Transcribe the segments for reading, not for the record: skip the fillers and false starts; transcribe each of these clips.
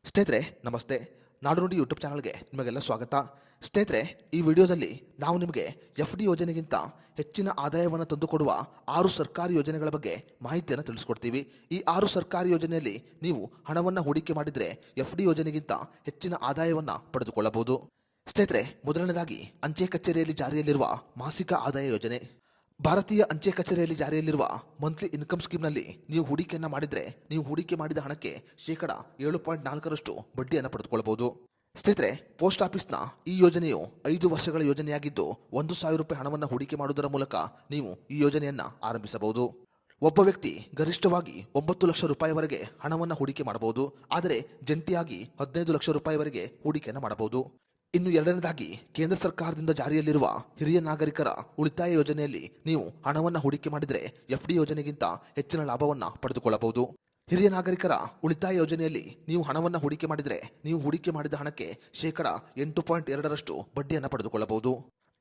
ಸ್ನೇಹಿತರೆ ನಮಸ್ತೆ. ನಾಡು ನುಡಿ ಯೂಟ್ಯೂಬ್ ಚಾನಲ್ಗೆ ನಿಮಗೆಲ್ಲ ಸ್ವಾಗತ. ಸ್ನೇಹಿತರೆ, ಈ ವಿಡಿಯೋದಲ್ಲಿ ನಾವು ನಿಮಗೆ FD ಯೋಜನೆಗಿಂತ ಹೆಚ್ಚಿನ ಆದಾಯವನ್ನು ತಂದುಕೊಡುವ 6 ಸರ್ಕಾರಿ ಯೋಜನೆಗಳ ಬಗ್ಗೆ ಮಾಹಿತಿಯನ್ನು ತಿಳಿಸ್ಕೊಡ್ತೀವಿ. ಈ 6 ಸರ್ಕಾರಿ ಯೋಜನೆಯಲ್ಲಿ ನೀವು ಹಣವನ್ನು ಹೂಡಿಕೆ ಮಾಡಿದರೆ FD ಯೋಜನೆಗಿಂತ ಹೆಚ್ಚಿನ ಆದಾಯವನ್ನು ಪಡೆದುಕೊಳ್ಳಬಹುದು. ಸ್ನೇಹಿತರೆ, ಮೊದಲನೇದಾಗಿ ಅಂಚೆ ಕಚೇರಿಯಲ್ಲಿ ಜಾರಿಯಲ್ಲಿರುವ ಮಾಸಿಕ ಆದಾಯ ಯೋಜನೆ. ಭಾರತೀಯ ಅಂಚೆ ಕಚೇರಿಯಲ್ಲಿ ಜಾರಿಯಲ್ಲಿರುವ ಮಂತ್ಲಿ ಇನ್ಕಮ್ ಸ್ಕೀಮ್ನಲ್ಲಿ ನೀವು ಹೂಡಿಕೆಯನ್ನು ಮಾಡಿದರೆ ನೀವು ಹೂಡಿಕೆ ಮಾಡಿದ ಹಣಕ್ಕೆ ಶೇಕಡ 7.4ರಷ್ಟು ಬಡ್ಡಿಯನ್ನು ಪಡೆದುಕೊಳ್ಳಬಹುದು. ಸ್ನೇಹಿತರೆ, ಪೋಸ್ಟ್ ಆಫೀಸ್ನ ಈ ಯೋಜನೆಯು 5 ವರ್ಷಗಳ ಯೋಜನೆಯಾಗಿದ್ದು 1,000 ರೂಪಾಯಿ ಹಣವನ್ನು ಹೂಡಿಕೆ ಮಾಡುವುದರ ಮೂಲಕ ನೀವು ಈ ಯೋಜನೆಯನ್ನು ಆರಂಭಿಸಬಹುದು. ಒಬ್ಬ ವ್ಯಕ್ತಿ ಗರಿಷ್ಠವಾಗಿ 9 ಲಕ್ಷ ರೂಪಾಯಿವರೆಗೆ ಹಣವನ್ನು ಹೂಡಿಕೆ ಮಾಡಬಹುದು. ಆದರೆ ಜಂಟಿಯಾಗಿ 15 ಲಕ್ಷ ರೂಪಾಯಿವರೆಗೆ ಹೂಡಿಕೆಯನ್ನು ಮಾಡಬಹುದು. ಇನ್ನು ಎರಡನೇದಾಗಿ, ಕೇಂದ್ರ ಸರ್ಕಾರದಿಂದ ಜಾರಿಯಲ್ಲಿರುವ ಹಿರಿಯ ನಾಗರಿಕರ ಉಳಿತಾಯ ಯೋಜನೆಯಲ್ಲಿ ನೀವು ಹಣವನ್ನು ಹೂಡಿಕೆ ಮಾಡಿದರೆ FD ಯೋಜನೆಗಿಂತ ಹೆಚ್ಚಿನ ಲಾಭವನ್ನು ಪಡೆದುಕೊಳ್ಳಬಹುದು. ಹಿರಿಯ ನಾಗರಿಕರ ಉಳಿತಾಯ ಯೋಜನೆಯಲ್ಲಿ ನೀವು ಹಣವನ್ನು ಹೂಡಿಕೆ ಮಾಡಿದರೆ ನೀವು ಹೂಡಿಕೆ ಮಾಡಿದ ಹಣಕ್ಕೆ ಶೇಕಡ 8.2ರಷ್ಟು ಬಡ್ಡಿಯನ್ನು ಪಡೆದುಕೊಳ್ಳಬಹುದು.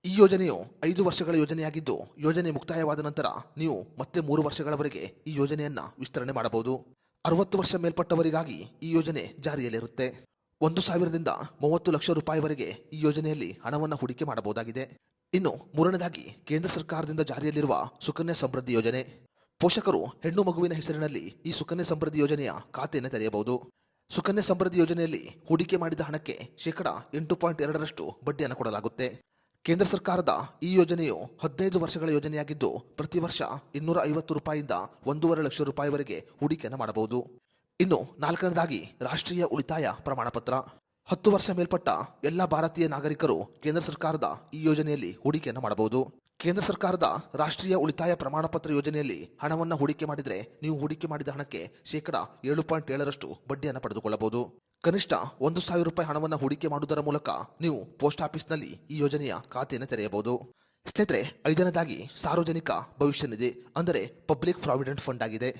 ಈ ಯೋಜನೆಯು 5 ವರ್ಷಗಳ ಯೋಜನೆಯಾಗಿದ್ದು ಯೋಜನೆ ಮುಕ್ತಾಯವಾದ ನಂತರ ನೀವು ಮತ್ತೆ 3 ವರ್ಷಗಳವರೆಗೆ ಈ ಯೋಜನೆಯನ್ನು ವಿಸ್ತರಣೆ ಮಾಡಬಹುದು. 60 ವರ್ಷ ಮೇಲ್ಪಟ್ಟವರಿಗಾಗಿ ಈ ಯೋಜನೆ ಜಾರಿಯಲ್ಲಿರುತ್ತೆ. 1,000ರಿಂದ 30 ಲಕ್ಷ ರೂಪಾಯಿವರೆಗೆ ಈ ಯೋಜನೆಯಲ್ಲಿ ಹಣವನ್ನು ಹೂಡಿಕೆ ಮಾಡಬಹುದಾಗಿದೆ. ಇನ್ನು ಮೂರನೇದಾಗಿ, ಕೇಂದ್ರ ಸರ್ಕಾರದಿಂದ ಜಾರಿಯಲ್ಲಿರುವ ಸುಕನ್ಯಾ ಸಮೃದ್ಧಿ ಯೋಜನೆ. ಪೋಷಕರು ಹೆಣ್ಣು ಮಗುವಿನ ಹೆಸರಿನಲ್ಲಿ ಈ ಸುಕನ್ಯಾ ಸಮೃದ್ಧಿ ಯೋಜನೆಯ ಖಾತೆಯನ್ನು ತೆರೆಯಬಹುದು. ಸುಕನ್ಯಾ ಸಮೃದ್ಧಿ ಯೋಜನೆಯಲ್ಲಿ ಹೂಡಿಕೆ ಮಾಡಿದ ಹಣಕ್ಕೆ ಶೇಕಡ 8.2ರಷ್ಟು ಬಡ್ಡಿಯನ್ನು ಕೊಡಲಾಗುತ್ತೆ. ಕೇಂದ್ರ ಸರ್ಕಾರದ ಈ ಯೋಜನೆಯು 15 ವರ್ಷಗಳ ಯೋಜನೆಯಾಗಿದ್ದು ಪ್ರತಿ ವರ್ಷ 250 ರೂಪಾಯಿಯಿಂದ 1.5 ಲಕ್ಷ ರೂಪಾಯಿವರೆಗೆ ಹೂಡಿಕೆಯನ್ನು ಮಾಡಬಹುದು. ಇನ್ನು ನಾಲ್ಕನೇದಾಗಿ, ರಾಷ್ಟ್ರೀಯ ಉಳಿತಾಯ ಪ್ರಮಾಣಪತ್ರ. 10 ವರ್ಷ ಮೇಲ್ಪಟ್ಟ ಎಲ್ಲ ಭಾರತೀಯ ನಾಗರಿಕರು ಕೇಂದ್ರ ಸರ್ಕಾರದ ಈ ಯೋಜನೆಯಲ್ಲಿ ಹೂಡಿಕೆಯನ್ನು ಮಾಡಬಹುದು. ಕೇಂದ್ರ ಸರ್ಕಾರದ ರಾಷ್ಟ್ರೀಯ ಉಳಿತಾಯ ಪ್ರಮಾಣಪತ್ರ ಯೋಜನೆಯಲ್ಲಿ ಹಣವನ್ನು ಹೂಡಿಕೆ ಮಾಡಿದರೆ ನೀವು ಹೂಡಿಕೆ ಮಾಡಿದ ಹಣಕ್ಕೆ ಶೇಕಡ 7.7ರಷ್ಟು ಬಡ್ಡಿಯನ್ನು ಪಡೆದುಕೊಳ್ಳಬಹುದು. ಕನಿಷ್ಠ 1,000 ರೂಪಾಯಿ ಹಣವನ್ನು ಹೂಡಿಕೆ ಮಾಡುವುದರ ಮೂಲಕ ನೀವು ಪೋಸ್ಟ್ ಆಫೀಸ್ನಲ್ಲಿ ಈ ಯೋಜನೆಯ ಖಾತೆಯನ್ನು ತೆರೆಯಬಹುದು. ಸ್ನೇಹಿತರೆ, ಐದನೇದಾಗಿ, ಸಾರ್ವಜನಿಕ ಭವಿಷ್ಯ ನಿಧಿ ಅಂದರೆ ಪಬ್ಲಿಕ್ ಪ್ರಾವಿಡೆಂಟ್ ಫಂಡ್ ಆಗಿದೆ.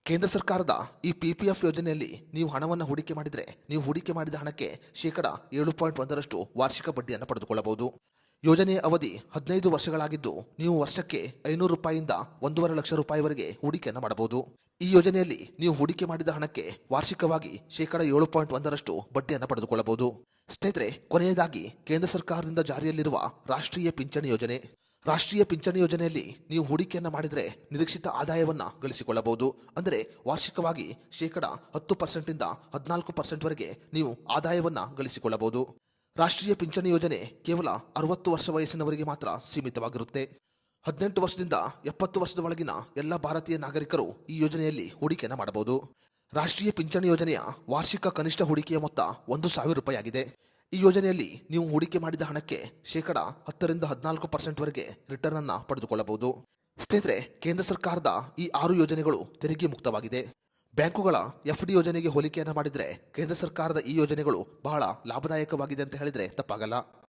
ಕೇಂದ್ರ ಸರ್ಕಾರದ ಈ PPF ಯೋಜನೆಯಲ್ಲಿ ನೀವು ಹಣವನ್ನು ಹೂಡಿಕೆ ಮಾಡಿದರೆ ನೀವು ಹೂಡಿಕೆ ಮಾಡಿದ ಹಣಕ್ಕೆ ಶೇಕಡ 7.1ರಷ್ಟು ವಾರ್ಷಿಕ ಬಡ್ಡಿಯನ್ನು ಪಡೆದುಕೊಳ್ಳಬಹುದು. ಯೋಜನೆಯ ಅವಧಿ 15 ವರ್ಷಗಳಾಗಿದ್ದು ನೀವು ವರ್ಷಕ್ಕೆ 500 ರೂಪಾಯಿಯಿಂದ 1.5 ಲಕ್ಷ ರೂಪಾಯಿವರೆಗೆ ಹೂಡಿಕೆಯನ್ನು ಮಾಡಬಹುದು. ಈ ಯೋಜನೆಯಲ್ಲಿ ನೀವು ಹೂಡಿಕೆ ಮಾಡಿದ ಹಣಕ್ಕೆ ವಾರ್ಷಿಕವಾಗಿ ಶೇಕಡ 7.1ರಷ್ಟು ಬಡ್ಡಿಯನ್ನು ಪಡೆದುಕೊಳ್ಳಬಹುದು. ಸ್ನೇಹಿತರೆ, ಕೊನೆಯದಾಗಿ, ಕೇಂದ್ರ ಸರ್ಕಾರದಿಂದ ಜಾರಿಯಲ್ಲಿರುವ ರಾಷ್ಟ್ರೀಯ ಪಿಂಚಣಿ ಯೋಜನೆ. ರಾಷ್ಟ್ರೀಯ ಪಿಂಚಣಿ ಯೋಜನೆಯಲ್ಲಿ ನೀವು ಹೂಡಿಕೆಯನ್ನು ಮಾಡಿದರೆ ನಿರೀಕ್ಷಿತ ಆದಾಯವನ್ನು ಗಳಿಸಿಕೊಳ್ಳಬಹುದು. ಅಂದರೆ ವಾರ್ಷಿಕವಾಗಿ ಶೇಕಡ 10%ರಿಂದ 14%ವರೆಗೆ ನೀವು ಆದಾಯವನ್ನು ಗಳಿಸಿಕೊಳ್ಳಬಹುದು. ರಾಷ್ಟ್ರೀಯ ಪಿಂಚಣಿ ಯೋಜನೆ ಕೇವಲ 60 ವರ್ಷ ವಯಸ್ಸಿನವರಿಗೆ ಮಾತ್ರ ಸೀಮಿತವಾಗಿರುತ್ತೆ. 18 ವರ್ಷದಿಂದ 70 ವರ್ಷದ ಒಳಗಿನ ಎಲ್ಲ ಭಾರತೀಯ ನಾಗರಿಕರು ಈ ಯೋಜನೆಯಲ್ಲಿ ಹೂಡಿಕೆಯನ್ನು ಮಾಡಬಹುದು. ರಾಷ್ಟ್ರೀಯ ಪಿಂಚಣಿ ಯೋಜನೆಯ ವಾರ್ಷಿಕ ಕನಿಷ್ಠ ಹೂಡಿಕೆಯ ಮೊತ್ತ 1,000 ರೂಪಾಯಿ ಆಗಿದೆ. ಈ ಯೋಜನೆಯಲ್ಲಿ ನೀವು ಹೂಡಿಕೆ ಮಾಡಿದ ಹಣಕ್ಕೆ ಶೇಕಡ 10ರಿಂದ 14%ವರೆಗೆ ರಿಟರ್ನ್ ಅನ್ನು ಪಡೆದುಕೊಳ್ಳಬಹುದು. ಸ್ನೇಹಿತರೆ, ಕೇಂದ್ರ ಸರ್ಕಾರದ ಈ 6 ಯೋಜನೆಗಳು ತೆರಿಗೆ ಮುಕ್ತವಾಗಿದೆ. ಬ್ಯಾಂಕುಗಳ FD ಯೋಜನೆಗೆ ಹೋಲಿಕೆಯನ್ನು ಮಾಡಿದರೆ ಕೇಂದ್ರ ಸರ್ಕಾರದ ಈ ಯೋಜನೆಗಳು ಬಹಳ ಲಾಭದಾಯಕವಾಗಿದೆ ಅಂತ ಹೇಳಿದರೆ ತಪ್ಪಾಗಲ್ಲ.